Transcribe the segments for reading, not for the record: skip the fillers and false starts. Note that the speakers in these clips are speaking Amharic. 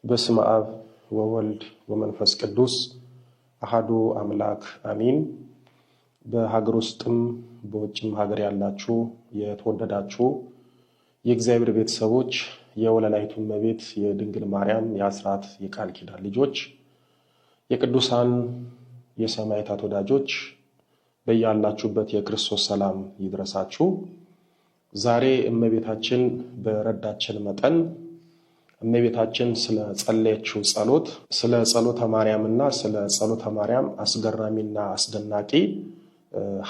በስመ አብ ወወልድ ወመንፈስ ቅዱስ አሐዱ አምላክ አሚን። በሀገር ውስጥም በውጭም ሀገር ያላችሁ የተወደዳችሁ የእግዚአብሔር ቤተሰቦች የወለላይቱ እመቤት የድንግል ማርያም የአስራት የቃል ኪዳን ልጆች የቅዱሳን የሰማዕታት ወዳጆች በያላችሁበት የክርስቶስ ሰላም ይድረሳችሁ። ዛሬ እመቤታችን በረዳችን መጠን እመቤታችን ስለ ጸለየችው ጸሎት ስለ ጸሎተ ማርያምና ስለ ጸሎተ ማርያም አስገራሚና አስደናቂ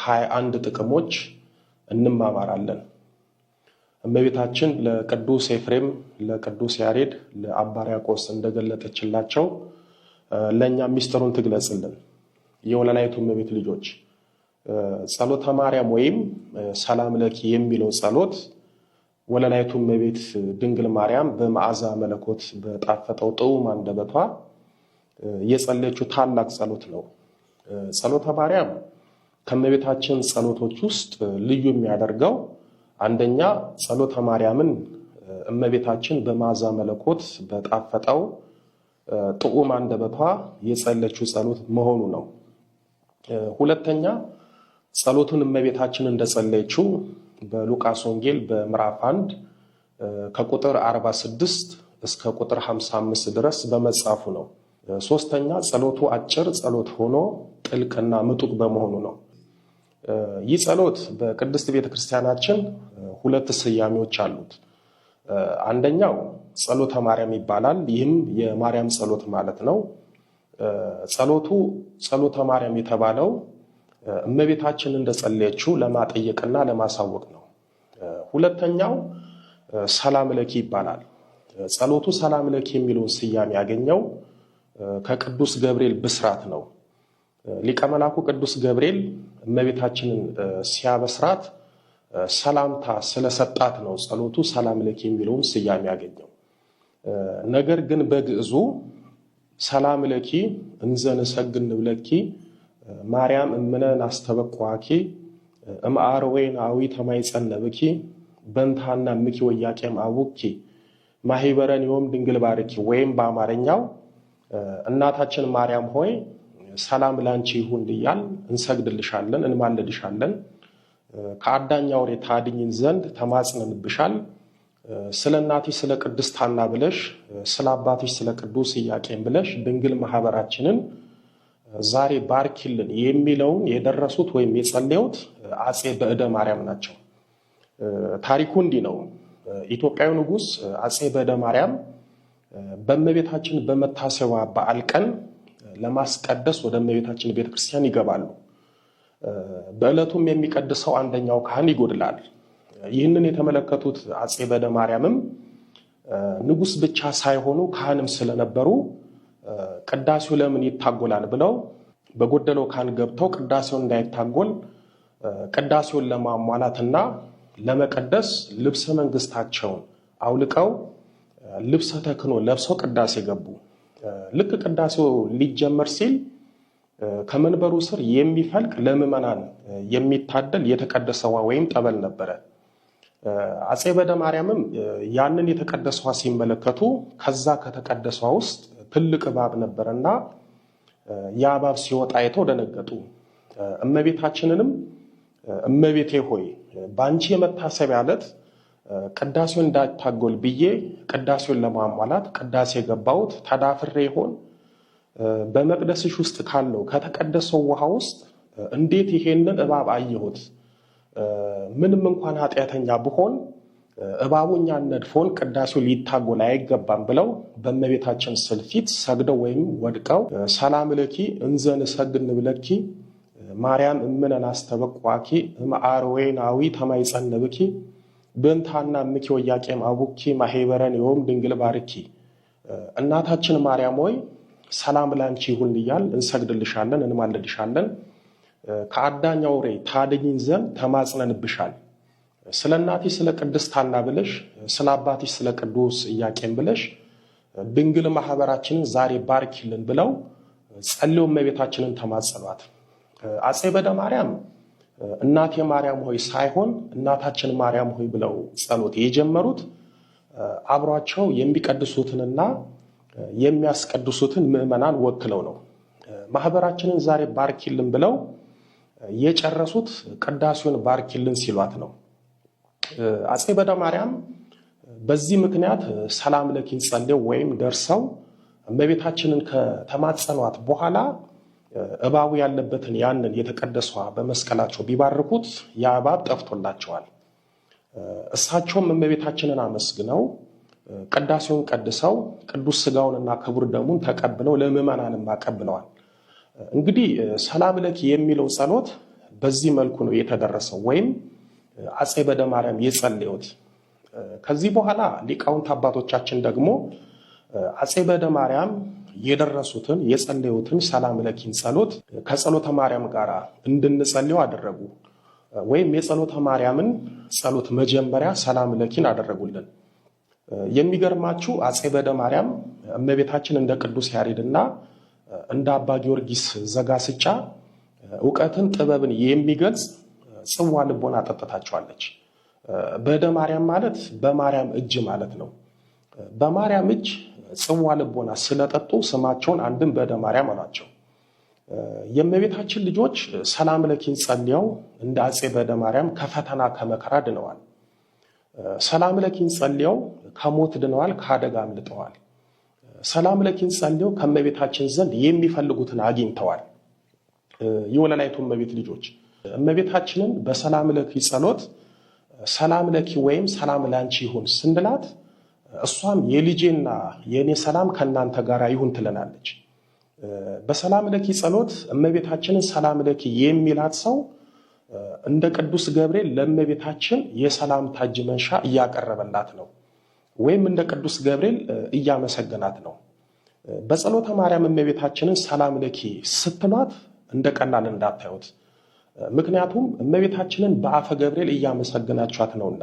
21 ጥቅሞች እንማማራለን። እመቤታችን ለቅዱስ ኤፍሬም፣ ለቅዱስ ያሬድ፣ ለአባ ሕርያቆስ እንደገለጠችላቸው ለኛ ሚስጥሩን ትግለጽልን። የወለላይቱ እመቤት ልጆች ጸሎተ ማርያም ወይም ሰላም ለኪ የሚለው ጸሎት ወለላይቱ እመቤት ድንግል ማርያም በመዓዛ መለኮት በጣፈጠው ጥዑም አንደበቷ የጸለየችው ታላቅ ጸሎት ነው። ጸሎተ ማርያም ከእመቤታችን ጸሎቶች ውስጥ ልዩ የሚያደርገው አንደኛ ጸሎተ ማርያምን እመቤታችን በመዓዛ መለኮት በጣፈጠው ጥዑም አንደበቷ የጸለየችው ጸሎት መሆኑ ነው። ሁለተኛ ጸሎቱን እመቤታችን እንደጸለየችው በሉቃስ ወንጌል በምዕራፍ 1 ከቁጥር 46 እስከ ቁጥር 55 ድረስ በመጻፉ ነው። ሶስተኛ ጸሎቱ አጭር ጸሎት ሆኖ ጥልቅና ምጡቅ በመሆኑ ነው። ይህ ጸሎት በቅድስት ቤተክርስቲያናችን ሁለት ስያሜዎች አሉት። አንደኛው ጸሎተ ማርያም ይባላል። ይህም የማርያም ጸሎት ማለት ነው። ጸሎቱ ጸሎተ ማርያም የተባለው እመቤታችን እንደጸለየችው ለማጠየቅና ለማሳወቅ ነው። ሁለተኛው ሰላም ለኪ ይባላል። ጸሎቱ ሰላም ለኪ የሚለውን ስያሜ ያገኘው ከቅዱስ ገብርኤል ብስራት ነው። ሊቀ መላኩ ቅዱስ ገብርኤል እመቤታችንን ሲያበስራት ሰላምታ ስለሰጣት ነው ጸሎቱ ሰላም ለኪ የሚለውን ስያሜ ያገኘው። ነገር ግን በግዕዙ ሰላም ለኪ እንዘ ንሰግድ ንብለኪ ማርያም እምነ ናስተበቅዋኪ እምአርዌን አዊ ተማይጸነብኪ በንታና ምኪ ወያቄም አቡኪ ማሂበረን ዮም ድንግል ባርኪ ወይም በአማርኛው እናታችን ማርያም ሆይ ሰላም ላንቺ ይሁን እያል እንሰግድልሻለን፣ እንማልድሻለን፣ ከአዳኝ አውሬ ታድኝን ዘንድ ተማጽነንብሻል። ስለ እናትሽ ስለ ቅድስት ሐና ብለሽ ስለ አባትሽ ስለ ቅዱስ ኢያቄም ብለሽ ድንግል ማህበራችንን ዛሬ ባርኪልን የሚለውን የደረሱት ወይም የጸለዩት አፄ በዕደ ማርያም ናቸው። ታሪኩ እንዲህ ነው። ኢትዮጵያዊ ንጉሥ አፄ በዕደ ማርያም በእመቤታችን በመታሰቢያ በዓል ቀን ለማስቀደስ ወደ እመቤታችን ቤተክርስቲያን ይገባሉ። በዕለቱም የሚቀድሰው አንደኛው ካህን ይጎድላል። ይህንን የተመለከቱት አፄ በዕደ ማርያምም ንጉሥ ብቻ ሳይሆኑ ካህንም ስለነበሩ ቅዳሴው ለምን ይታጎላል ብለው በጎደለው ካህን ገብተው ቅዳሴውን እንዳይታጎል ቅዳሴውን ለማሟላትና ለመቀደስ ልብሰ መንግስታቸውን አውልቀው ልብሰ ተክህኖ ለብሰው ቅዳሴ ገቡ። ልክ ቅዳሴው ሊጀመር ሲል ከመንበሩ ስር የሚፈልቅ ለምዕመናን የሚታደል የተቀደሰ ውሃ ወይም ጠበል ነበረ። አፄ በዕደ ማርያምም ያንን የተቀደሰ ውሃ ሲመለከቱ ከዛ ከተቀደሰ ውሃ ውስጥ ትልቅ እባብ ነበርና ያ እባብ ሲወጣ አይተው ደነገጡ። እመቤታችንንም እመቤቴ ሆይ በአንቺ የመታሰቢያ ዕለት ቅዳሴውን እንዳታጎል ብዬ ቅዳሴውን ለማሟላት ቅዳሴ የገባሁት ተዳፍሬ ይሆን? በመቅደስሽ ውስጥ ካለው ከተቀደሰው ውሃ ውስጥ እንዴት ይሄንን እባብ አየሁት? ምንም እንኳን ኃጢአተኛ ብሆን እባቡ እኛን ነድፎን ቅዳሴው ሊታጎል አይገባም ብለው በእመቤታችን ስዕል ፊት ሰግደው ወይም ወድቀው ሰላም ለኪ እንዘ ንሰግድ ንብለኪ ማርያም እምነ ናስተበቅዋኪ እምአርዌን አዊ ተማይጸነብኪ በንታና ምኪ ወያቄም አቡኪ ማሂበረን ዮም ድንግል ባርኪ እናታችን ማርያም ሆይ ሰላም ላንቺ ይሁን እያል እንሰግድልሻለን፣ እንማልድሻለን፣ ከአዳኝ አውሬ ታድኝን ዘንድ ተማጽነንብሻል። ስለ እናትሽ ስለ ቅድስት ሐና ብለሽ ስለ አባትሽ ስለ ቅዱስ ኢያቄም ብለሽ ድንግል ማህበራችንን ዛሬ ባርኪልን ብለው ጸልየው እመቤታችንን ተማጸኗት። አፄ በዕደ ማርያም እናቴ ማርያም ሆይ ሳይሆን እናታችን ማርያም ሆይ ብለው ጸሎት የጀመሩት አብሯቸው የሚቀድሱትንና የሚያስቀድሱትን ምዕመናን ወክለው ነው። ማህበራችንን ዛሬ ባርኪልን ብለው የጨረሱት ቅዳሴውን ባርኪልን ሲሏት ነው። አፄ በደ ማርያም በዚህ ምክንያት ሰላም ለኪን ጸልየው ወይም ደርሰው እመቤታችንን ከተማጸኗት በኋላ እባቡ ያለበትን ያንን የተቀደሷ በመስቀላቸው ቢባርኩት ያ እባብ ጠፍቶላቸዋል። እሳቸውም እመቤታችንን አመስግነው ቅዳሴውን ቀድሰው ቅዱስ ሥጋውንና ክቡር ደሙን ተቀብለው ለምዕመናንም አቀብለዋል። እንግዲህ ሰላም ለኪ የሚለው ጸሎት በዚህ መልኩ ነው የተደረሰው ወይም አፄ በደ ማርያም የጸለዩት። ከዚህ በኋላ ሊቃውንት አባቶቻችን ደግሞ አፄ በደ ማርያም የደረሱትን የጸለዩትን ሰላም ለኪን ጸሎት ከጸሎተ ማርያም ጋር እንድንጸልዩ አደረጉ። ወይም የጸሎተ ማርያምን ጸሎት መጀመሪያ ሰላም ለኪን አደረጉልን። የሚገርማችሁ አፄ በደ ማርያም እመቤታችን እንደ ቅዱስ ያሬድና እንደ አባ ጊዮርጊስ ዘጋስጫ ዕውቀትን ጥበብን የሚገልጽ ጽዋ ልቦና አጠጥታቸዋለች። በደ ማርያም ማለት በማርያም እጅ ማለት ነው። በማርያም እጅ ጽዋ ልቦና ስለጠጡ ስማቸውን አንድም በደ ማርያም አሏቸው። የእመቤታችን ልጆች ሰላም ለኪን ጸልየው እንደ አፄ በደ ማርያም ከፈተና ከመከራ ድነዋል። ሰላም ለኪን ጸልየው ከሞት ድነዋል፣ ከአደጋ አምልጠዋል። ሰላም ለኪን ጸልየው ከእመቤታችን ዘንድ የሚፈልጉትን አግኝተዋል። የወለላይቱ እመቤት ልጆች እመቤታችንን በሰላም ለኪ ጸሎት ሰላም ለኪ ወይም ሰላም ላንቺ ይሁን ስንላት እሷም የልጄና የኔ ሰላም ከእናንተ ጋር ይሁን ትለናለች። በሰላም ለኪ ጸሎት እመቤታችንን ሰላም ለኪ የሚላት ሰው እንደ ቅዱስ ገብርኤል ለእመቤታችን የሰላምታ እጅ መንሻ እያቀረበላት ነው፣ ወይም እንደ ቅዱስ ገብርኤል እያመሰገናት ነው። በጸሎተ ማርያም እመቤታችንን ሰላም ለኪ ስትሏት እንደ ቀላል እንዳታዩት። ምክንያቱም እመቤታችንን በአፈ ገብርኤል እያመሰገናችኋት ነውና።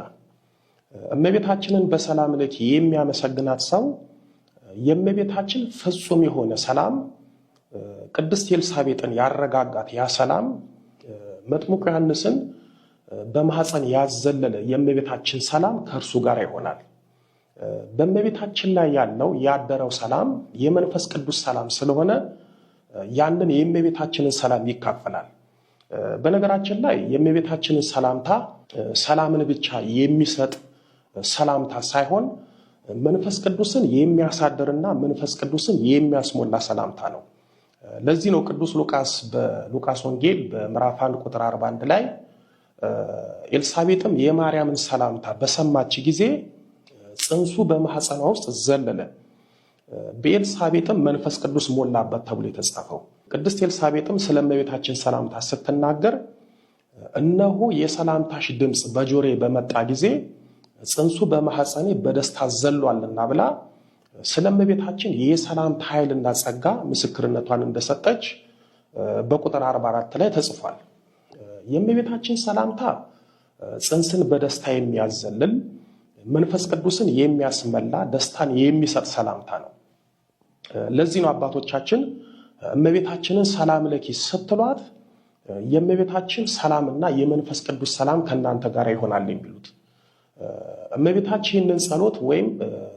እመቤታችንን በሰላም ለኪ የሚያመሰግናት ሰው የእመቤታችን ፍጹም የሆነ ሰላም ቅድስት ኤልሳቤጥን ያረጋጋት ያ ሰላም መጥምቁ ዮሐንስን በማኅፀን ያዘለለ የእመቤታችን ሰላም ከእርሱ ጋር ይሆናል። በእመቤታችን ላይ ያለው ያደረው ሰላም የመንፈስ ቅዱስ ሰላም ስለሆነ ያንን የእመቤታችንን ሰላም ይካፈላል። በነገራችን ላይ የእመቤታችንን ሰላምታ ሰላምን ብቻ የሚሰጥ ሰላምታ ሳይሆን መንፈስ ቅዱስን የሚያሳድርና መንፈስ ቅዱስን የሚያስሞላ ሰላምታ ነው። ለዚህ ነው ቅዱስ ሉቃስ በሉቃስ ወንጌል በምዕራፍ 1 ቁጥር 41 ላይ ኤልሳቤጥም የማርያምን ሰላምታ በሰማች ጊዜ ጽንሱ በማኅፀኗ ውስጥ ዘለለ፣ በኤልሳቤጥም መንፈስ ቅዱስ ሞላበት ተብሎ የተጻፈው። ቅድስት ኤልሳቤጥም ስለ እመቤታችን ሰላምታ ስትናገር እነሆ የሰላምታሽ ድምፅ በጆሮዬ በመጣ ጊዜ ጽንሱ በማኅፀኔ በደስታ ዘሏልና ብላ ስለ እመቤታችን የሰላምታ ኃይልና ጸጋ ምስክርነቷን እንደሰጠች በቁጥር 44 ላይ ተጽፏል። የእመቤታችን ሰላምታ ጽንስን በደስታ የሚያዘልል መንፈስ ቅዱስን የሚያስመላ ደስታን የሚሰጥ ሰላምታ ነው። ለዚህ ነው አባቶቻችን እመቤታችንን ሰላም ለኪ ስትሏት የእመቤታችን ሰላምና የመንፈስ ቅዱስ ሰላም ከእናንተ ጋር ይሆናል የሚሉት። እመቤታችን ይህንን ጸሎት ወይም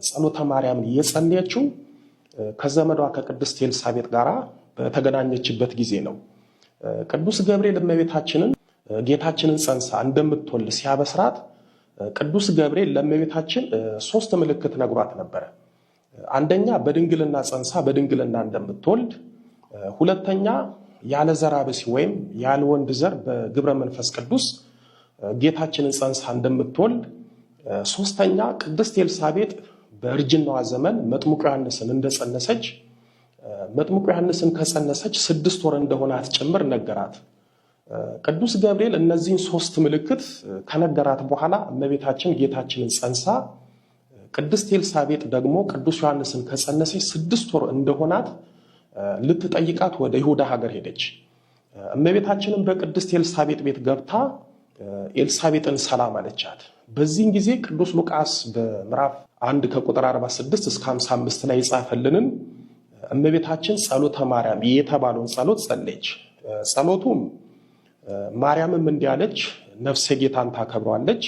ጸሎተ ማርያምን እየጸለየችው ከዘመዷ ከቅድስት ኤልሳቤጥ ጋር በተገናኘችበት ጊዜ ነው። ቅዱስ ገብርኤል እመቤታችንን ጌታችንን ጸንሳ እንደምትወልድ ሲያበስራት ቅዱስ ገብርኤል ለእመቤታችን 3 ምልክት ነግሯት ነበረ። አንደኛ በድንግልና ጸንሳ በድንግልና እንደምትወልድ፣ ሁለተኛ ያለ ዘር ብእሲ ወይም ያለ ወንድ ዘር በግብረ መንፈስ ቅዱስ ጌታችንን ጸንሳ እንደምትወልድ፣ ሶስተኛ ቅድስት ኤልሳቤጥ በእርጅናዋ ዘመን መጥምቁ ዮሐንስን እንደጸነሰች መጥምቁ ዮሐንስን ከጸነሰች 6 ወር እንደሆናት ጭምር ነገራት። ቅዱስ ገብርኤል እነዚህን 3 ምልክት ከነገራት በኋላ እመቤታችን ጌታችንን ጸንሳ ቅድስት ኤልሳቤጥ ደግሞ ቅዱስ ዮሐንስን ከጸነሰች 6 ወር እንደሆናት ልትጠይቃት ወደ ይሁዳ ሀገር ሄደች። እመቤታችንን በቅድስት ኤልሳቤጥ ቤት ገብታ ኤልሳቤጥን ሰላም አለቻት። በዚህን ጊዜ ቅዱስ ሉቃስ በምዕራፍ 1 ከቁጥር 46 እስከ 55 ላይ የጻፈልንን እመቤታችን ጸሎተ ማርያም የተባለውን ጸሎት ጸለየች። ጸሎቱም ማርያምም እንዲህ አለች፣ ነፍሴ ጌታን ታከብረዋለች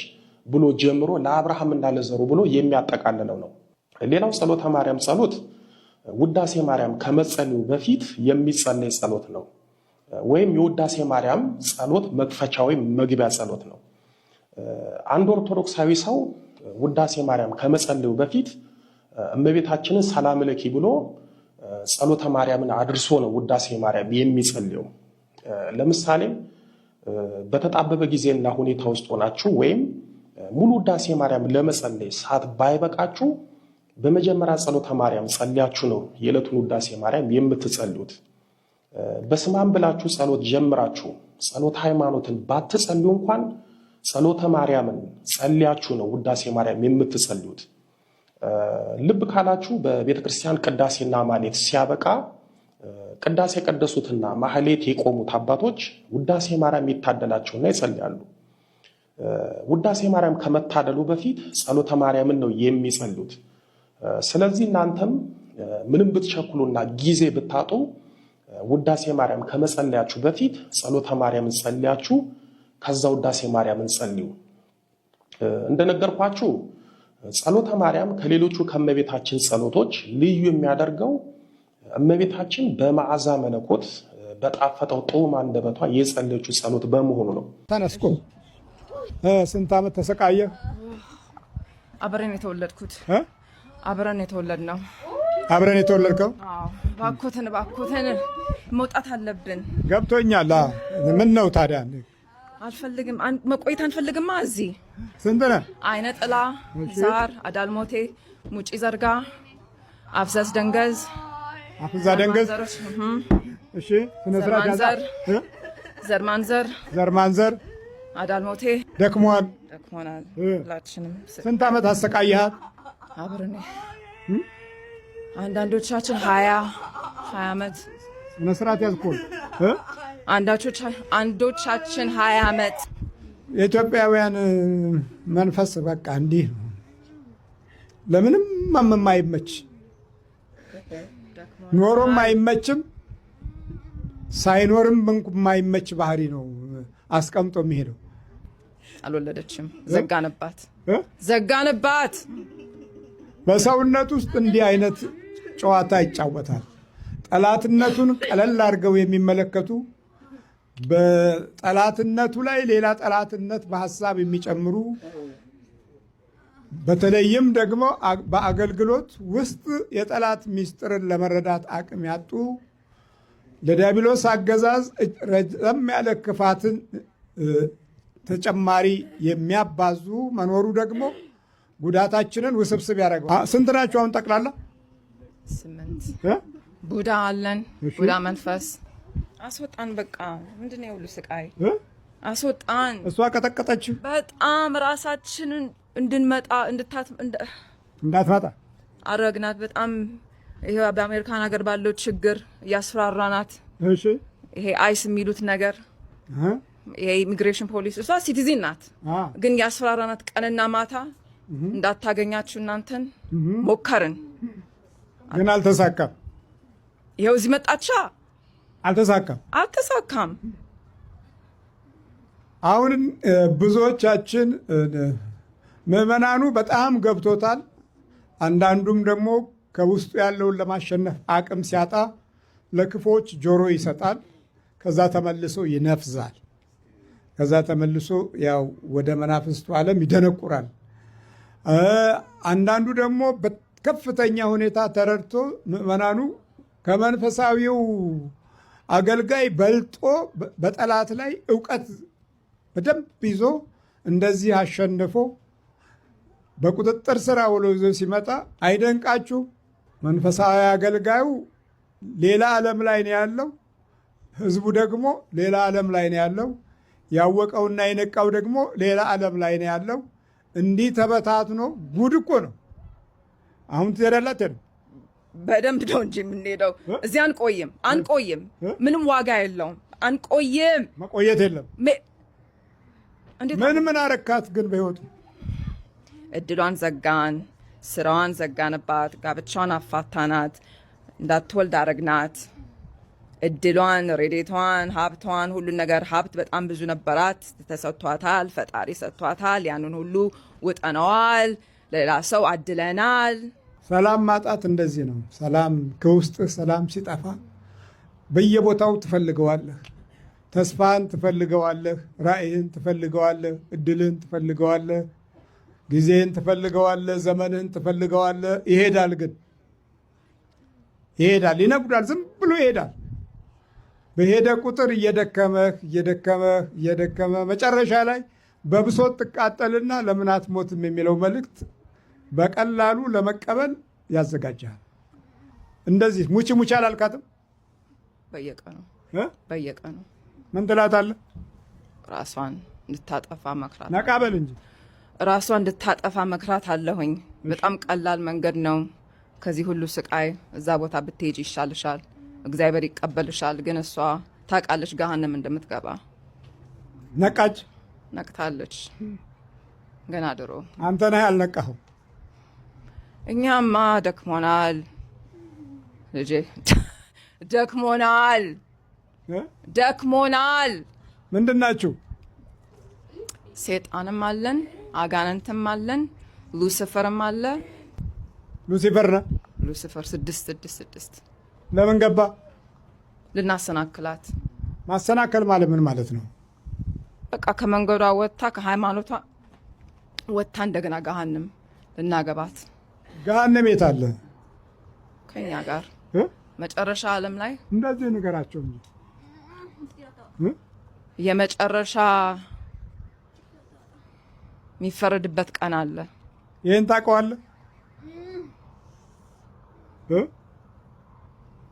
ብሎ ጀምሮ ለአብርሃምና ለዘሩ ብሎ የሚያጠቃልለው ነው። ሌላው ጸሎተ ማርያም ጸሎት ውዳሴ ማርያም ከመጸለዩ በፊት የሚጸለይ ጸሎት ነው። ወይም የውዳሴ ማርያም ጸሎት መክፈቻ ወይም መግቢያ ጸሎት ነው። አንድ ኦርቶዶክሳዊ ሰው ውዳሴ ማርያም ከመጸለዩ በፊት እመቤታችንን ሰላም ለኪ ብሎ ጸሎተ ማርያምን አድርሶ ነው ውዳሴ ማርያም የሚጸልየው። ለምሳሌ በተጣበበ ጊዜና ሁኔታ ውስጥ ሆናችሁ ወይም ሙሉ ውዳሴ ማርያም ለመጸለይ ሰዓት ባይበቃችሁ በመጀመሪያ ጸሎተ ማርያም ጸልያችሁ ነው የዕለቱን ውዳሴ ማርያም የምትጸልዩት። በስማም ብላችሁ ጸሎት ጀምራችሁ ጸሎተ ሃይማኖትን ባትጸልዩ እንኳን ጸሎተ ማርያምን ጸልያችሁ ነው ውዳሴ ማርያም የምትጸልዩት። ልብ ካላችሁ በቤተክርስቲያን ቅዳሴና ማህሌት ሲያበቃ ቅዳሴ የቀደሱትና ማህሌት የቆሙት አባቶች ውዳሴ ማርያም ይታደላቸውና ይጸልያሉ። ውዳሴ ማርያም ከመታደሉ በፊት ጸሎተ ማርያምን ነው የሚጸልዩት። ስለዚህ እናንተም ምንም ብትቸኩሉና ጊዜ ብታጡ ውዳሴ ማርያም ከመጸለያችሁ በፊት ጸሎተ ማርያምን ጸልያችሁ ከዛ ውዳሴ ማርያምን ጸልዩ። እንደነገርኳችሁ ጸሎተ ማርያም ከሌሎቹ ከእመቤታችን ጸሎቶች ልዩ የሚያደርገው እመቤታችን በመዓዛ መለኮት በጣፈጠው ጦም አንደበቷ የጸለየችው ጸሎት በመሆኑ ነው። ተነስቆ ስንት ዓመት ተሰቃየ? አብረን የተወለድኩት አብረን የተወለድነው አብረን የተወለድከው? አዎ። ባኮተን መውጣት አለብን። ገብቶኛል። ምን ነው ታዲያ? አልፈልግም፣ መቆየት አንፈልግማ። እዚህ ስንት ነህ? አይነ ጥላ፣ ዛር፣ አዳልሞቴ፣ ሙጪ ዘርጋ፣ አፍዘዝ ደንገዝ፣ አፍዛ ደንገዝ። እሺ፣ ስነ ስርዓት ያዛር። ዘርማንዘር፣ አዳልሞቴ። ደክሞናል። ሁላችንም። ስንት ዓመት አሰቃየሃት? አብረን አንዳንዶቻችን 20 ዓመት። ስነ ስርዓት ያዝኩን። አንዶቻችን 20 ዓመት። የኢትዮጵያውያን መንፈስ በቃ እንዲህ ነው። ለምንም የማይመች ኖሮም አይመችም፣ ሳይኖርም የማይመች ባህሪ ነው አስቀምጦ የሚሄደው። አልወለደችም። ዘጋንባት። በሰውነት ውስጥ እንዲህ አይነት ጨዋታ ይጫወታል። ጠላትነቱን ቀለል አድርገው የሚመለከቱ በጠላትነቱ ላይ ሌላ ጠላትነት በሐሳብ የሚጨምሩ በተለይም ደግሞ በአገልግሎት ውስጥ የጠላት ምስጢርን ለመረዳት አቅም ያጡ ለዲያብሎስ አገዛዝ ረዘም ያለ ክፋትን ተጨማሪ የሚያባዙ መኖሩ ደግሞ ጉዳታችንን ውስብስብ ያደርገዋል። ስንት ናችሁ አሁን ጠቅላላ? 8 ቡዳ አለን። ቡዳ መንፈስ አስወጣን። በቃ ምንድነው ሁሉ ስቃይ? አስወጣን። እሷ ቀጠቀጠች። በጣም ራሳችንን እንድንመጣ እንዳትመጣ አረግናት። በጣም ይሄ በአሜሪካን ሀገር ባለው ችግር እያስፈራራናት። እሺ፣ ይሄ አይስ የሚሉት ነገር ይሄ ኢሚግሬሽን ፖሊስ፣ እሷ ሲቲዝን ናት፣ ግን እያስፈራራናት ቀንና ማታ እንዳታገኛችሁ እናንተን ሞከርን፣ ግን አልተሳካም። ይኸው እዚህ መጣቻ። አልተሳካም። አሁን ብዙዎቻችን ምዕመናኑ በጣም ገብቶታል። አንዳንዱም ደግሞ ከውስጡ ያለውን ለማሸነፍ አቅም ሲያጣ ለክፎች ጆሮ ይሰጣል። ከዛ ተመልሶ ይነፍዛል። ከዛ ተመልሶ ያው ወደ መናፍስቱ ዓለም ይደነቁራል። አንዳንዱ ደግሞ በከፍተኛ ሁኔታ ተረድቶ ምዕመናኑ ከመንፈሳዊው አገልጋይ በልጦ በጠላት ላይ ዕውቀት በደንብ ይዞ እንደዚህ አሸንፎ በቁጥጥር ስር ውሎ ይዞ ሲመጣ አይደንቃችሁ? መንፈሳዊ አገልጋዩ ሌላ ዓለም ላይ ነው ያለው፣ ህዝቡ ደግሞ ሌላ ዓለም ላይ ነው ያለው፣ ያወቀውና የነቃው ደግሞ ሌላ ዓለም ላይ ነው ያለው። እንዲህ ተበታትኖ ጉድ እኮ ነው። አሁን ትሄዳላት? በደንብ ነው እንጂ የምንሄደው። እዚህ አንቆይም። ምንም ዋጋ የለውም። አንቆይም። መቆየት የለም። ምን አረካት ግን በህይወቱ? እድሏን ዘጋን፣ ስራዋን ዘጋንባት፣ ጋብቻዋን አፋታናት፣ እንዳትወልድ አረግናት። እድሏን፣ ሬዴቷን፣ ሀብቷን፣ ሁሉን ነገር ሀብት በጣም ብዙ ነበራት፣ ተሰጥቷታል፣ ፈጣሪ ሰጥቷታል። ያንን ሁሉ ውጠነዋል፣ ለሌላ ሰው አድለናል። ሰላም ማጣት እንደዚህ ነው። ሰላም ከውስጥህ ሰላም ሲጠፋ በየቦታው ትፈልገዋለህ። ተስፋን ትፈልገዋለህ፣ ራእይህን ትፈልገዋለህ፣ እድልህን ትፈልገዋለህ፣ ጊዜህን ትፈልገዋለህ፣ ዘመንህን ትፈልገዋለህ። ይሄዳል፣ ግን ይሄዳል፣ ይነጉዳል፣ ዝም ብሎ ይሄዳል። በሄደ ቁጥር እየደከመህ መጨረሻ ላይ በብሶት ትቃጠልና ለምን አትሞትም የሚለው መልእክት በቀላሉ ለመቀበል ያዘጋጃል። እንደዚህ ሙች አላልካትም? በየቀኑ ምን ትላታለህ? ራሷን እንድታጠፋ መክራት። ነቃ በል እንጂ። ራሷን እንድታጠፋ መክራት አለሁኝ። በጣም ቀላል መንገድ ነው። ከዚህ ሁሉ ስቃይ እዛ ቦታ ብትሄጅ ይሻልሻል፣ እግዚአብሔር ይቀበልሻል። ግን እሷ ታውቃለች ገሃነም እንደምትገባ። ነቃች? ነቅታለች ገና ድሮ። አንተ ነህ ያልነቃኸው። እኛማ ደክሞናል ልጄ፣ ደክሞናል። ምንድን ናችሁ? ሴጣንም አለን፣ አጋንንትም አለን፣ ሉሲፈርም አለ። ሉሲፈር ነህ? ሉሲፈር 666 ለምን ገባ? ልናሰናክላት። ማሰናከል ማለት ምን ማለት ነው? በቃ ከመንገዷ ወጥታ ከሃይማኖቷ ወጥታ እንደገና ገሃነም ልናገባት። ገሃነም የት አለ? ከኛ ጋር መጨረሻ ዓለም ላይ እንደዚህ ንገራቸው እንጂ የመጨረሻ የሚፈረድበት ቀን አለ። ይህን ታውቀዋለህ?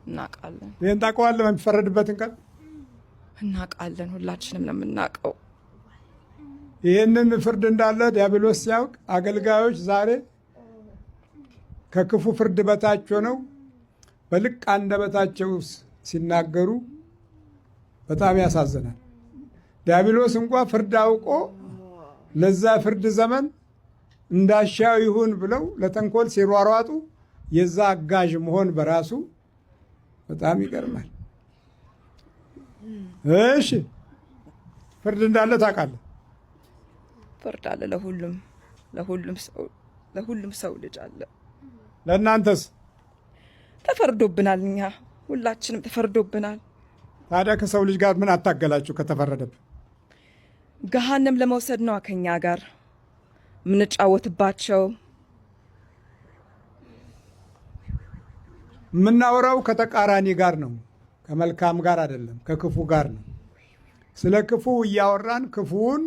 እናውቃለን። ይህን ታውቀዋለህ? የሚፈረድበትን ቀን እናውቃለን። ሁላችንም ነው የምናውቀው። ይህንን ፍርድ እንዳለ ዲያብሎስ ሲያውቅ አገልጋዮች ዛሬ ከክፉ ፍርድ በታች ሆነው በልቅ አንደበታቸው ሲናገሩ በጣም ያሳዝናል። ዲያብሎስ እንኳ ፍርድ አውቆ ለዛ ፍርድ ዘመን እንዳሻው ይሁን ብለው ለተንኮል ሲሯሯጡ የዛ አጋዥ መሆን በራሱ በጣም ይገርማል። እሺ ፍርድ እንዳለ ታውቃለህ? ፍርድ አለ ለሁሉም ሰው ልጅ አለ። ለእናንተስ? ተፈርዶብናል። እኛ ሁላችንም ተፈርዶብናል። ታዲያ ከሰው ልጅ ጋር ምን አታገላችሁ? ከተፈረደብን ገሃነም ለመውሰድ ነው ከኛ ጋር የምንጫወትባቸው። የምናወራው ከተቃራኒ ጋር ነው፣ ከመልካም ጋር አይደለም፣ ከክፉ ጋር ነው። ስለ ክፉ እያወራን ክፉውን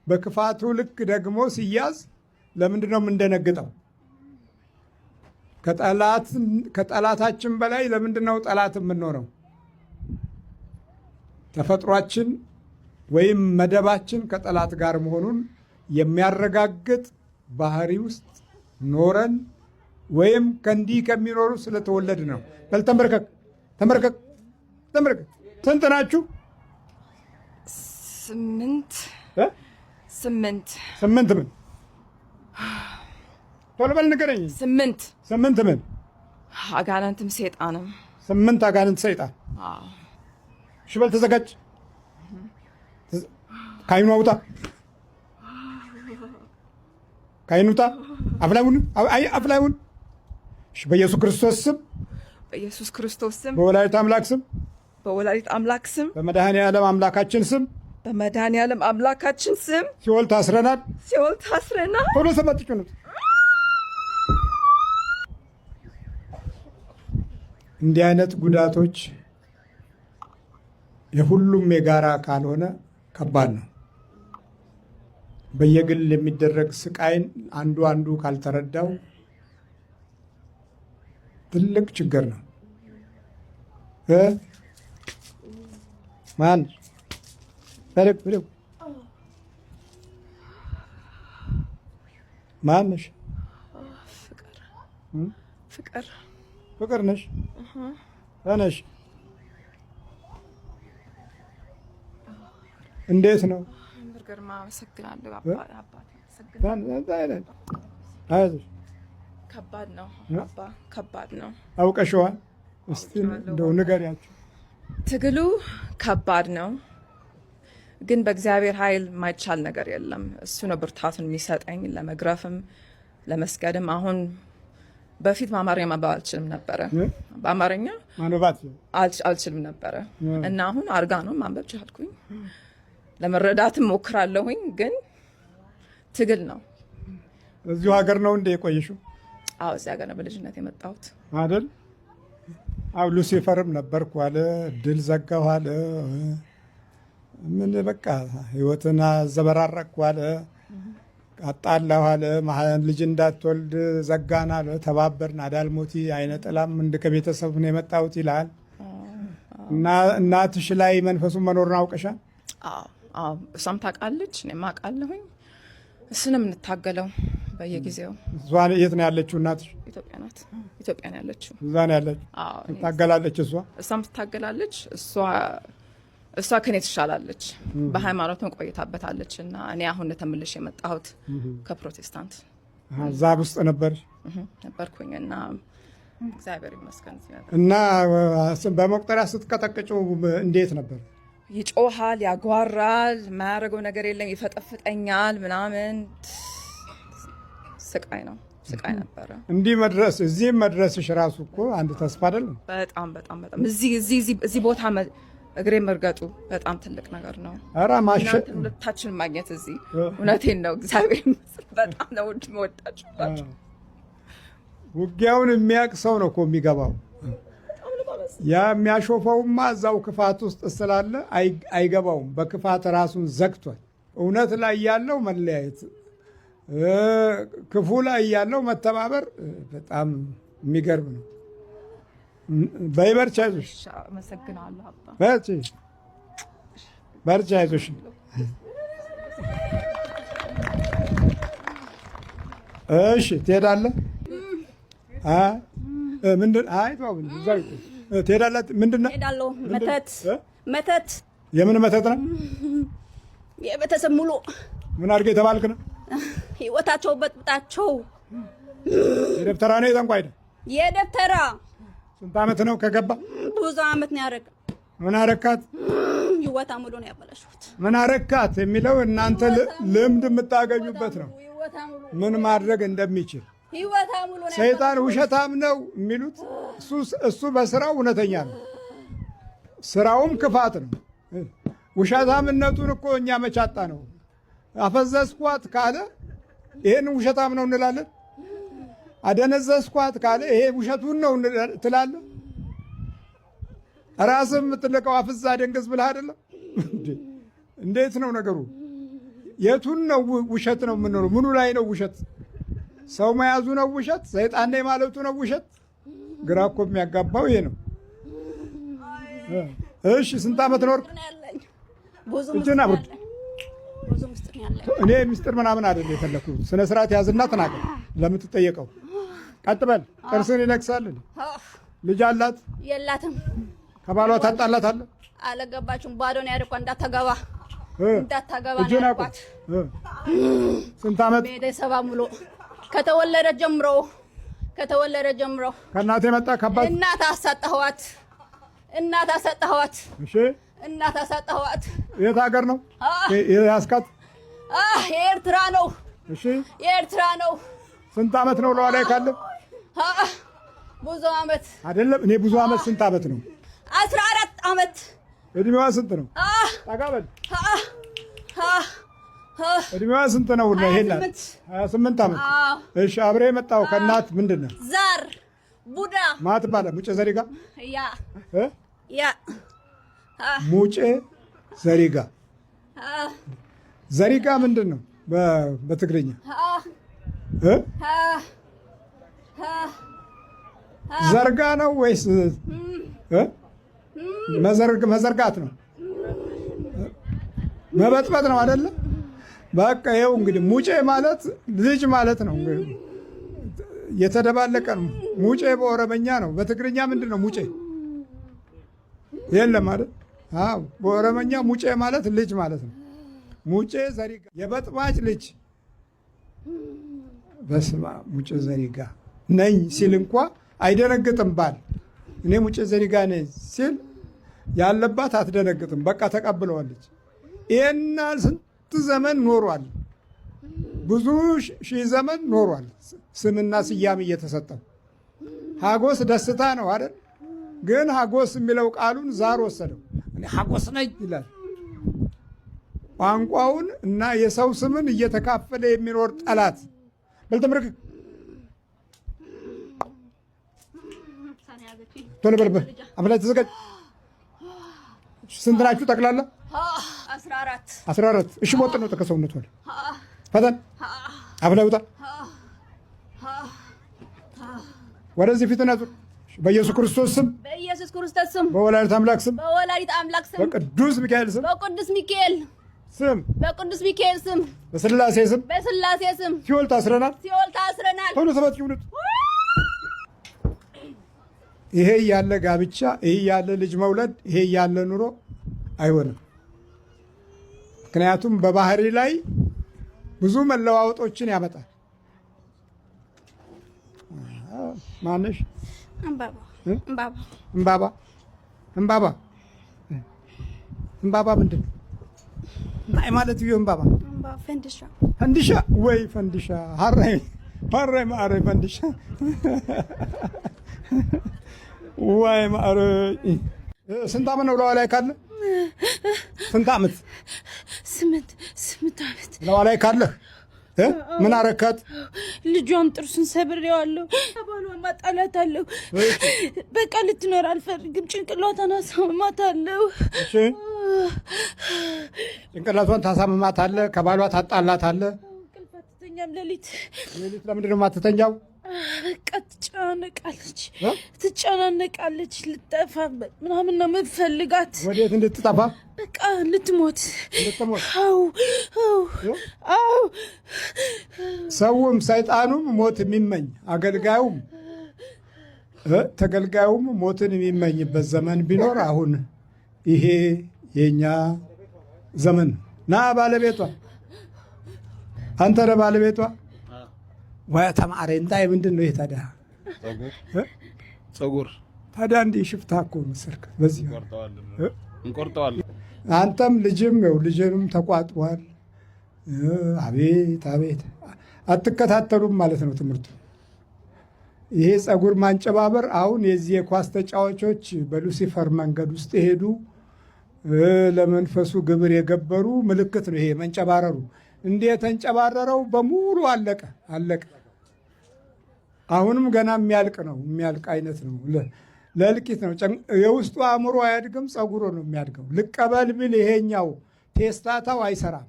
በክፋቱ ልክ ደግሞ ሲያዝ ለምንድን ነው የምንደነግጠው? ከጠላታችን በላይ ለምንድን ነው ጠላት የምንሆነው? ተፈጥሯችን ወይም መደባችን ከጠላት ጋር መሆኑን የሚያረጋግጥ ባህሪ ውስጥ ኖረን ወይም ከእንዲህ ከሚኖሩ ስለተወለድ ነው። በል ተንበርከክ። ስንት ናችሁ? 8 ምን? ቶሎ በል ንገረኝ። 8 ምን? አጋንንትም ሰይጣንም። 8 አጋንንት ሰይጣን። እሺ በል ተዘጋጅ። ከዓይኑ አውጣ። ከዓይኑ ውጣ። አፍላዩን። እሺ በኢየሱስ ክርስቶስ ስም። በወላዲተ አምላክ ስም። በመድኃኔዓለም አምላካችን ስም። ሲኦል ታስረናል። ቶሎ ሰማጥጩ ነው። እንዲህ አይነት ጉዳቶች የሁሉም የጋራ ካልሆነ ከባድ ነው። በየግል የሚደረግ ስቃይን አንዱ ካልተረዳው ትልቅ ችግር ነው። ማን ማነሽ? ፍቅር ነሽ? ተነሽ። እንዴት ነው? ከባድ ነው። አውቀሽዋል? እስቲ እንደው ንገሪያቸው። ትግሉ ከባድ ነው፣ ግን በእግዚአብሔር ኃይል የማይቻል ነገር የለም። እሱ ነው ብርታቱን የሚሰጠኝ ለመግረፍም ለመስገድም። አሁን በፊት በአማርኛ ማንበብ አልችልም ነበረ። በአማርኛ ማንበብ አልችልም ነበረ እና አሁን አርጋኖ ማንበብ ቻልኩኝ። ለመረዳትም ሞክራለሁኝ፣ ግን ትግል ነው። እዚሁ ሀገር ነው እንደ የቆየሽው? አዎ እዚህ ሀገር ነው በልጅነት የመጣሁት አይደል? አው ሉሲፈርም ነበርኩ አለ፣ ድል ዘጋሁ አለ፣ ምን በቃ ህይወትን አዘበራረቅኩ አለ፣ አጣላሁ አለ፣ ልጅ እንዳትወልድ ዘጋን አለ፣ ተባበርን፣ አዳልሞቲ አይነ ጥላም እንደ ከቤተሰብ ነው የመጣሁት ይላል። እና እናትሽ ላይ መንፈሱን መኖርን አውቀሻል? አዎ እሷም ታውቃለች፣ እኔም አውቃለሁኝ። እሱንም እንታገለው በየጊዜው። የት ነው ያለችው እናትሽ? ኢትዮጵያ ናት። ኢትዮጵያ ነው ያለችው። እዛ ነው ያለችው። ትታገላለች። እሷም ትታገላለች። እሷ ከኔ ትሻላለች። በሃይማኖትም ቆይታበታለች። እና እኔ አሁን ተመልሼ የመጣሁት ከፕሮቴስታንት እዛ ውስጥ ነበርኩኝ እና እግዚአብሔር ይመስገን። እና በመቁጠሪያ ስትቀጠቅጭው እንዴት ነበር? ይጮሃል፣ ያጓራል፣ የማያደርገው ነገር የለም፣ ይፈጠፍጠኛል ምናምን። ስቃይ ነው፣ ስቃይ ነበረ። እንዲህ መድረስ እዚህም መድረስሽ ራሱ እኮ አንድ ተስፋ አይደለም? በጣም በጣም በጣም እዚህ ቦታ እግሬ መርገጡ በጣም ትልቅ ነገር ነው። ኧረ ሁለታችን ማግኘት እዚህ እውነቴን ነው። እግዚአብሔር ይመስገን። በጣም ነው የምወዳችሁ። ውጊያውን የሚያውቅ ሰው ነው እኮ የሚገባው። ያ የሚያሾፈውማ እዛው ክፋት ውስጥ ስላለ አይገባውም። በክፋት ራሱን ዘግቷል። እውነት ላይ ያለው መለያየት፣ ክፉ ላይ ያለው መተባበር በጣም የሚገርም ነው። በይበርቻ አይዞሽ። አመሰግናለሁ አባ። በርቻ አይዞሽ። እሺ ትሄዳለህ? ምንድን ትሄዳለህ? ምንድን ነው? እሄዳለሁ። መተት። የምን መተት ነው? የቤተሰብ ሙሉ ምን አድርገህ የተባልክ ነው? ህይወታቸው በጥብጣቸው። የደብተራ ነው የጠንቋይ ነው? የደብተራ። ስንት ዓመት ነው ከገባ? ብዙ ዓመት ነው ያደረገ። ምን አረካት? ህይወታ ሙሉ ነው ያበላሽሁት። ምን አረካት የሚለው እናንተ ልምድ የምታገኙበት ነው። ምን ማድረግ እንደሚችል ሰይጣን ውሸታም ነው የሚሉት እሱ በስራው እውነተኛ ነው። ስራውም ክፋት ነው። ውሸታምነቱን እኮ እኛ መቻጣ ነው። አፈዘዝኳት ካለ ይሄን ውሸታም ነው እንላለን። አደነዘዝኳት ካለ ይሄ ውሸቱን ነው ትላለን። ራስም የምትለቀው አፍዛ ደንገዝ ብለህ አይደለም? እንዴት ነው ነገሩ? የቱን ነው ውሸት ነው የምንለው? ምኑ ላይ ነው ውሸት? ሰው መያዙ ነው ውሸት? ሰይጣን ነኝ ማለቱ ነው ውሸት? ግራ እኮ የሚያጋባው ይሄ ነው። እሺ ስንት ዓመት ኖርክ? እጅና ብርድ። እኔ ሚስጥር ምናምን አይደል የፈለኩት። ስነ ስርዓት ያዝና ተናገር ለምትጠየቀው። ቀጥ በል። ጥርስን ይነክሳል። ልጅ አላት? የላትም። ከባሏ ታጣላታለህ? አለገባችም። ባዶ ነው ያደረኳ። እንዳታገባ ናት። ስንት ዓመት? ቤተሰባ ሙሉ ከተወለደ ጀምሮ ከእናቴ መጣ ከአባት እናት አሳጣኋት። እሺ እናት አሳጣኋት። የት ሀገር ነው ያስካት? የኤርትራ ነው። እሺ የኤርትራ ነው። ስንት ዓመት ነው ለዋ ላይ ካለ? ብዙ ዓመት አይደለም። እኔ ብዙ ዓመት ስንት ዓመት ነው? 14 ዓመት። እድሜዋ ስንት ነው? ታጋበል እድሜዋ ስንት ነው? ይሄናል 28 ዓመት። እሺ አብሬ የመጣው ከእናት ምንድን ነው? ዛር ቡዳ ማት ባለ ሙጬ ዘሪጋ ያ ሙጬ ዘሪጋ። ዘሪጋ ምንድን ነው በትግርኛ? ዘርጋ ነው ወይስ መዘርጋት ነው? መበጥበጥ ነው አይደለ? በቃ ይኸው እንግዲህ ሙጬ ማለት ልጅ ማለት ነው። የተደባለቀ ነው። ሙጬ በኦሮመኛ ነው። በትግርኛ ምንድን ነው ሙጬ? የለም አይደል? አዎ በኦሮመኛ ሙጬ ማለት ልጅ ማለት ነው። ሙጬ ዘሪጋ የበጥባጭ ልጅ። በስመ አብ ሙጬ ዘሪጋ ነኝ ሲል እንኳ አይደነግጥም ባል። እኔ ሙጬ ዘሪጋ ነኝ ሲል ያለባት አትደነግጥም። በቃ ተቀብለዋለች። ይሄና ስንት ዘመን ኖሯል። ብዙ ሺህ ዘመን ኖሯል። ስምና ስያሜ እየተሰጠው ሀጎስ ደስታ ነው አይደል? ግን ሀጎስ የሚለው ቃሉን ዛር ወሰደው። እኔ ሀጎስ ነኝ ይላል። ቋንቋውን እና የሰው ስምን እየተካፈለ የሚኖር ጠላት በልተምርክ ቶሎ በልበ አብላይ ተዘጋጅ። ስንት ናችሁ ጠቅላላ? 14። እሺ ሞት ነው ተከሰውነት ወለ ፈተን አብላይ ውጣ። ወደዚህ ፊትና ዙር። በኢየሱስ ክርስቶስ ስም፣ በኢየሱስ ክርስቶስ ስም፣ በወላዲተ አምላክ ስም፣ በወላዲተ አምላክ ስም፣ በቅዱስ ሚካኤል ስም፣ በቅዱስ ሚካኤል ስም፣ በቅዱስ ሚካኤል ስም፣ በስላሴ ስም፣ በስላሴ ስም ሲኦል ታስረናል። ሲኦል ታስረናል። ቶሎ ሰባት ይሁንት። ይሄ ያለ ጋብቻ፣ ይሄ ያለ ልጅ መውለድ፣ ይሄ ያለ ኑሮ አይሆንም። ምክንያቱም በባህሪ ላይ ብዙ መለዋወጦችን ያመጣል። ማነሽ? እምባባ ምንድን ነው? ናይ ማለት እዩ እምባባ ፈንዲሻ ወይ ፈንዲሻ ሀራይ ማዕረይ ፈንዲሻ ወይ ማዕረይ። ስንት ዓመት ነው ለዋ ላይ ካለ? ስንት ዓመት? 8 ዓመት ለዋ ላይ ካለህ ምን አረካት? ልጇን ጥርሱን ሰብሬዋለሁ። ከባሏ ማጣላታለሁ። በቃ ልትኖር አልፈልግም። ጭንቅላቷን አሳምማታለሁ። እሺ ጭንቅላቷን ታሳምማታለህ። ከባሏ ታጣላታለህ። እንቅልፍ አትተኛም። ሌሊት ለምንድን ነው የማትተኛው? በቃ ትጨናነቃለች። ልጠፋ ምናምን ነው የምትፈልጋት። ወዴት እንድትጠፋ? በቃ ልትሞት። ሰውም ሰይጣኑም ሞት የሚመኝ አገልጋዩም ተገልጋዩም ሞትን የሚመኝበት ዘመን ቢኖር አሁን ይሄ የኛ ዘመን። ና ባለቤቷ፣ አንተ ነህ ባለቤቷ። ወይ ተማሪ እንታይ ምንድን ነው ይሄ ታዲያ? ጸጉር ታዲያ እንዲህ ሽፍታ እኮ መሰልክ። በዚህ እንቆርጠዋለን። አንተም ልጅም ነው ልጅንም ተቋጥሯል። አቤት አቤት፣ አትከታተሉም ማለት ነው ትምህርቱ። ይሄ ጸጉር ማንጨባበር አሁን የዚህ የኳስ ተጫዋቾች በሉሲፈር መንገድ ውስጥ የሄዱ ለመንፈሱ ግብር የገበሩ ምልክት ነው። ይሄ መንጨባረሩ እንዴ የተንጨባረረው በሙሉ አለቀ። አሁንም ገና የሚያልቅ አይነት ነው። ለእልቂት ነው። የውስጡ አእምሮ አያድግም፣ ጸጉሩ ነው የሚያድገው። ልቀበል ብል ይሄኛው ቴስታታው አይሰራም።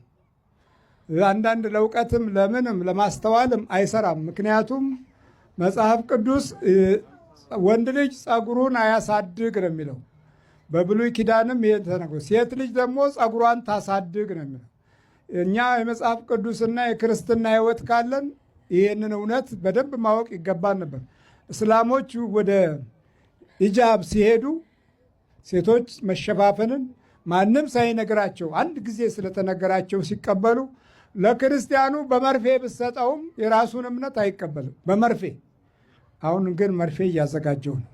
አንዳንድ ለእውቀትም ለምንም ለማስተዋልም አይሰራም። ምክንያቱም መጽሐፍ ቅዱስ ወንድ ልጅ ጸጉሩን አያሳድግ ነው የሚለው። በብሉይ ኪዳንም ይሄ ተነግሮ፣ ሴት ልጅ ደግሞ ጸጉሯን ታሳድግ ነው የሚለው። እኛ የመጽሐፍ ቅዱስና የክርስትና ሕይወት ካለን ይህንን እውነት በደንብ ማወቅ ይገባን ነበር። እስላሞች ወደ ሂጃብ ሲሄዱ ሴቶች መሸፋፈንን ማንም ሳይነግራቸው አንድ ጊዜ ስለተነገራቸው ሲቀበሉ፣ ለክርስቲያኑ በመርፌ ብሰጠውም የራሱን እምነት አይቀበልም በመርፌ። አሁን ግን መርፌ እያዘጋጀው ነው።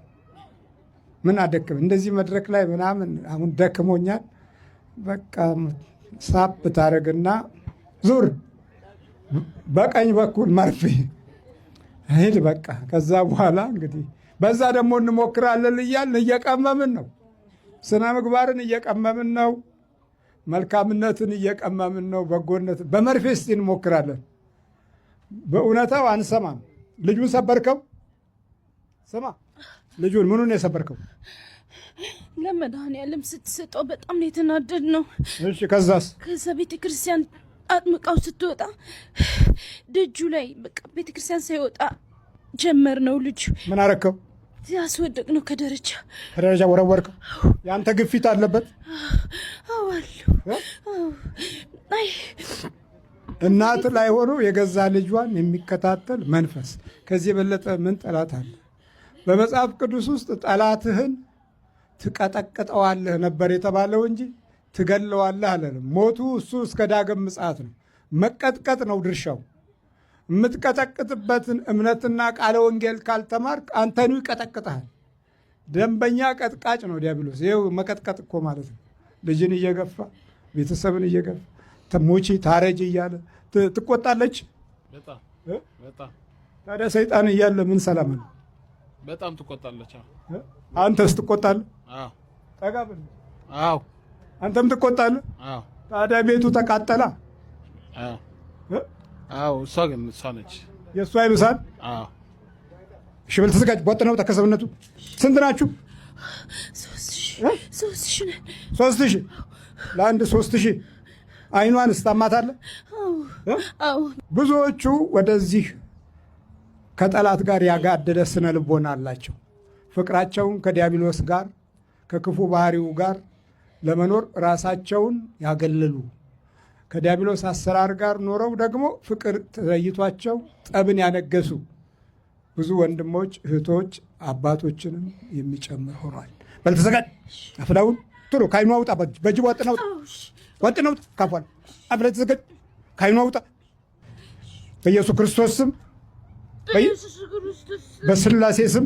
ምን አደክም እንደዚህ መድረክ ላይ ምናምን አሁን ደክሞኛል። በቃ ሳብ ታረግና ዙር በቀኝ በኩል መርፌ ሄድ በቃ። ከዛ በኋላ እንግዲህ በዛ ደግሞ እንሞክራለን እያልን እየቀመምን ነው። ስነ ምግባርን እየቀመምን ነው። መልካምነትን እየቀመምን ነው። በጎነትን በመርፌ እስቲ እንሞክራለን። በእውነታው አንሰማም። ልጁን ሰበርከው? ስማ ልጁን ምኑን የሰበርከው? ለመድኃኒዓለም ስትሰጠው በጣም ነው የተናደድ ነው። እሺ ከዛስ? ከዛ ቤተክርስቲያን አጥምቃው ስትወጣ ደጁ ላይ በቃ ቤተክርስቲያን ሳይወጣ ጀመር ነው ልጁ። ምን አረከው? ያስወደቅ ነው ከደረጃ ወረወርከው? የአንተ ግፊት አለበት? እናት ላይ ሆኖ የገዛ ልጇን የሚከታተል መንፈስ ከዚህ የበለጠ ምን ጠላት አለ? በመጽሐፍ ቅዱስ ውስጥ ጠላትህን ትቀጠቅጠዋለህ ነበር የተባለው እንጂ ትገለዋለህ አለንም። ሞቱ እሱ እስከ ዳግም ምጽአት ነው። መቀጥቀጥ ነው ድርሻው። የምትቀጠቅጥበትን እምነትና ቃለ ወንጌል ካልተማርክ አንተኑ ይቀጠቅጠሃል። ደንበኛ ቀጥቃጭ ነው ዲያብሎስ። ይኸው መቀጥቀጥ እኮ ማለት ነው። ልጅን እየገፋ ቤተሰብን እየገፋ ተሞቺ ታረጅ እያለ ትቆጣለች። ታዲያ ሰይጣን እያለ ምን ሰላም ነው? በጣም ትቆጣለች። አንተስ ትቆጣለህ? አዎ። ጠጋ በል። አዎ። አንተም ትቆጣለህ? አዎ። ታዲያ ቤቱ ተቃጠላ? አዎ። አዎ። እሷ ግን እሷ ነች። የእሷ ይብሳል? አዎ። እሺ በል ተዘጋጅ። ቦጥ ነው ተከሰብነቱ። ስንት ናችሁ? 3,000 ለአንድ 3,000 አይኗንስ ታማታለህ? አዎ። ብዙዎቹ ወደዚህ ከጠላት ጋር ያጋደደ ስነ ልቦና አላቸው። ፍቅራቸውን ከዲያብሎስ ጋር ከክፉ ባህሪው ጋር ለመኖር ራሳቸውን ያገለሉ ከዲያብሎስ አሰራር ጋር ኖረው ደግሞ ፍቅር ተለይቷቸው ጠብን ያነገሱ ብዙ ወንድሞች እህቶች አባቶችንም የሚጨምር ሆኗል። በልተዘጋጅ አፍላውን ቶሎ ካይኗ ውጣ። በጅ ወጥ ነው ካፏል አፍላ ተዘጋጅ። ካይኗ ውጣ በኢየሱስ ክርስቶስ ስም በስላሴ ስም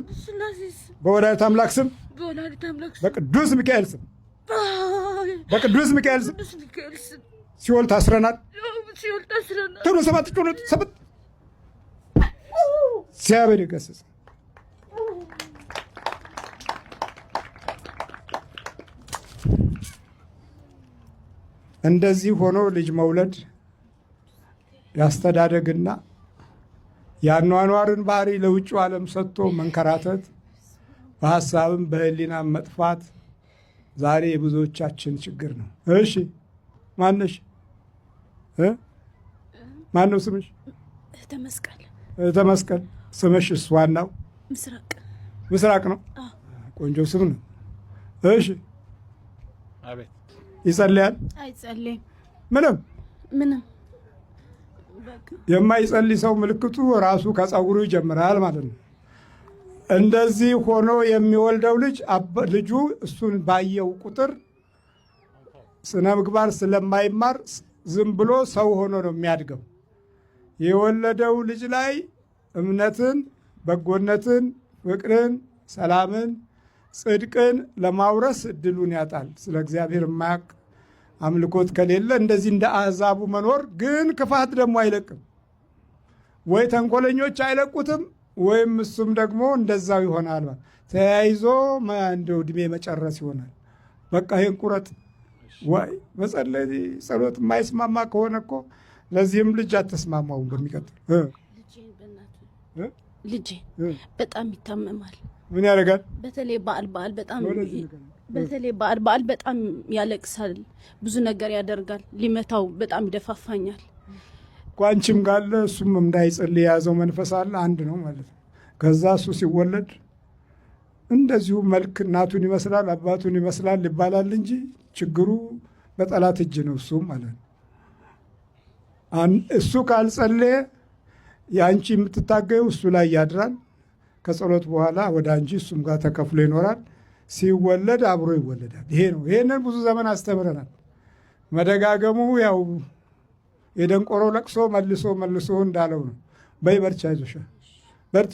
በወላዲተ አምላክ ስም በቅዱስ ሚካኤል ስም ሲኦል ታስረናል። ቶሎ ሰባት እግዚአብሔር ይገስጽ። እንደዚህ ሆኖ ልጅ መውለድ ያስተዳደግና የአኗኗርን ባህሪ ለውጭ ዓለም ሰጥቶ መንከራተት በሀሳብም በህሊናም መጥፋት ዛሬ የብዙዎቻችን ችግር ነው። እሺ ማነሽ? ማነው ስምሽ? ተመስቀል። ስምሽስ ዋናው? ምስራቅ ነው። ቆንጆ ስም ነው። እሺ አቤት። ይጸልያል? አይጸልይም። ምንም የማይጸልይ ሰው ምልክቱ ራሱ ከጸጉሩ ይጀምራል ማለት ነው። እንደዚህ ሆኖ የሚወልደው ልጁ እሱን ባየው ቁጥር ስነ ምግባር ስለማይማር ዝም ብሎ ሰው ሆኖ ነው የሚያድገው። የወለደው ልጅ ላይ እምነትን፣ በጎነትን፣ ፍቅርን፣ ሰላምን፣ ጽድቅን ለማውረስ እድሉን ያጣል። ስለ እግዚአብሔር የማያውቅ አምልኮት ከሌለ እንደዚህ እንደ አሕዛቡ መኖር ግን ክፋት ደግሞ አይለቅም። ወይ ተንኮለኞች አይለቁትም፣ ወይም እሱም ደግሞ እንደዛው ይሆናል። ተያይዞ እንደው ዕድሜ መጨረስ ይሆናል። በቃ ይህን ቁረጥ። ወይ በጸለይ ጸሎት የማይስማማ ከሆነ እኮ ለዚህም ልጅ አተስማማውም። በሚቀጥል ልጄ በጣም ይታመማል። ምን ያደርጋል? በተለይ በዓል በጣም ያለቅሳል። ብዙ ነገር ያደርጋል። ሊመታው በጣም ይደፋፋኛል። ቋንቺም ጋለ እሱም እንዳይጸልይ የያዘው መንፈስ አለ። አንድ ነው ማለት ነው። ከዛ እሱ ሲወለድ እንደዚሁ መልክ እናቱን ይመስላል አባቱን ይመስላል ይባላል እንጂ ችግሩ በጠላት እጅ ነው። እሱም ማለት ነው። እሱ ካልጸለየ የአንቺ የምትታገዩ እሱ ላይ ያድራል። ከጸሎት በኋላ ወደ አንቺ እሱም ጋር ተከፍሎ ይኖራል። ሲወለድ አብሮ ይወለዳል። ይሄ ነው። ይሄንን ብዙ ዘመን አስተምረናል። መደጋገሙ ያው የደንቆሮ ለቅሶ መልሶ እንዳለው ነው። በይ በርቺ፣ አይዞሽ በርቺ።